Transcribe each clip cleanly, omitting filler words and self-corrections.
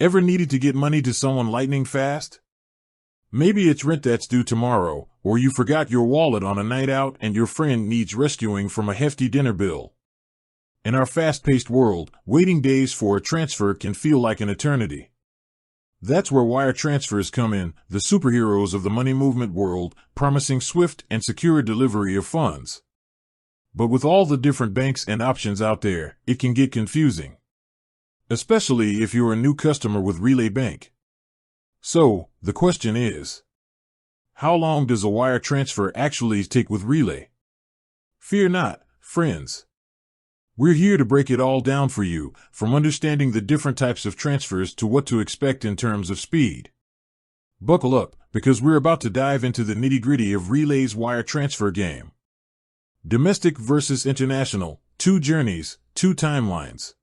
Ever needed to get money to someone lightning fast? Maybe it's rent that's due tomorrow, or you forgot your wallet on a night out and your friend needs rescuing from a hefty dinner bill. In our fast-paced world, waiting days for a transfer can feel like an eternity. That's where wire transfers come in, the superheroes of the money movement world, promising swift and secure delivery of funds. But with all the different banks and options out there, it can get confusing. Especially if you're a new customer with Relay Bank. So, the question is, how long does a wire transfer actually take with Relay? Fear not, friends. We're here to break it all down for you, from understanding the different types of transfers to what to expect in terms of speed. Buckle up, because we're about to dive into the nitty-gritty of Relay's wire transfer game. Domestic versus international, 2 journeys, 2 timelines.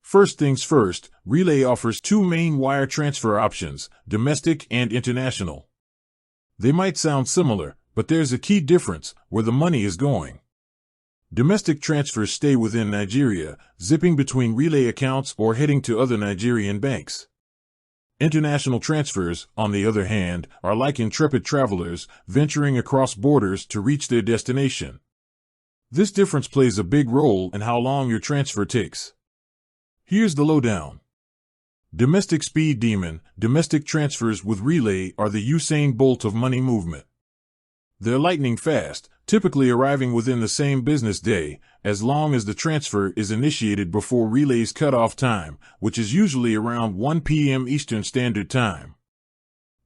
First things first, Relay offers 2 main wire transfer options, domestic and international. They might sound similar, but there's a key difference: where the money is going. Domestic transfers stay within Nigeria, zipping between Relay accounts or heading to other Nigerian banks. International transfers, on the other hand, are like intrepid travelers, venturing across borders to reach their destination. This difference plays a big role in how long your transfer takes. Here's the lowdown. Domestic speed demon, domestic transfers with Relay are the Usain Bolt of money movement. They're lightning fast, typically arriving within the same business day, as long as the transfer is initiated before Relay's cutoff time, which is usually around 1 p.m. Eastern Standard Time.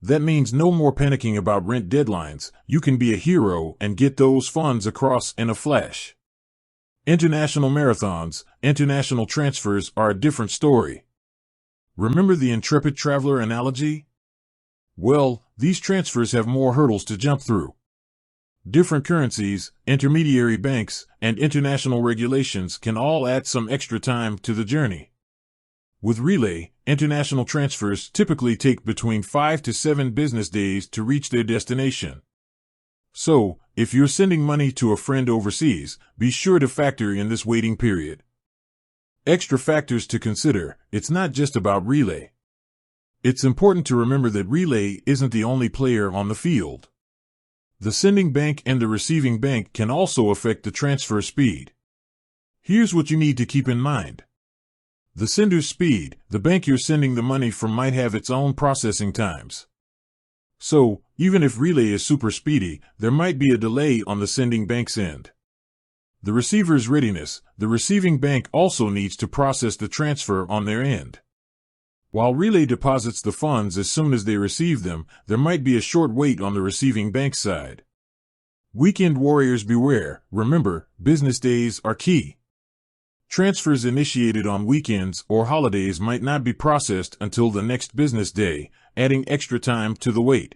That means no more panicking about rent deadlines. You can be a hero and get those funds across in a flash. International marathons, international transfers are a different story. Remember the intrepid traveler analogy? Well, these transfers have more hurdles to jump through. Different currencies, intermediary banks, and international regulations can all add some extra time to the journey. With Relay, international transfers typically take between 5 to 7 business days to reach their destination. So, if you're sending money to a friend overseas, be sure to factor in this waiting period. Extra factors to consider: it's not just about Relay. It's important to remember that Relay isn't the only player on the field. The sending bank and the receiving bank can also affect the transfer speed. Here's what you need to keep in mind. The sender's speed: the bank you're sending the money from might have its own processing times. So, even if Relay is super speedy, there might be a delay on the sending bank's end. The receiver's readiness: the receiving bank also needs to process the transfer on their end. While Relay deposits the funds as soon as they receive them, there might be a short wait on the receiving bank's side. Weekend warriors beware. Remember, business days are key. Transfers initiated on weekends or holidays might not be processed until the next business day, adding extra time to the wait.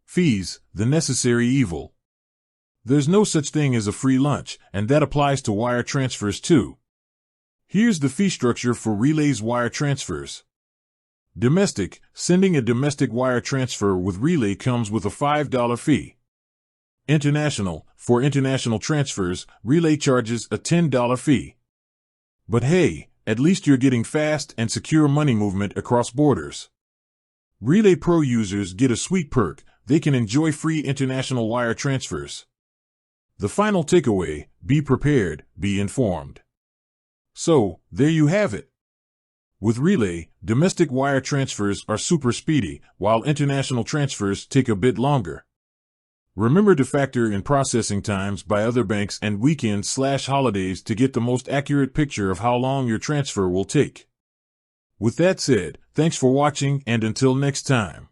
Fees: the necessary evil. There's no such thing as a free lunch, and that applies to wire transfers too. Here's the fee structure for Relay's wire transfers. Domestic: sending a domestic wire transfer with Relay comes with a $5 fee. International: for international transfers, Relay charges a $10 fee. But hey, at least you're getting fast and secure money movement across borders. Relay Pro users get a sweet perk: they can enjoy free international wire transfers. The final takeaway: be prepared, be informed. So, there you have it. With Relay, domestic wire transfers are super speedy, while international transfers take a bit longer. Remember to factor in processing times by other banks and weekends/holidays to get the most accurate picture of how long your transfer will take. With that said, thanks for watching, and until next time.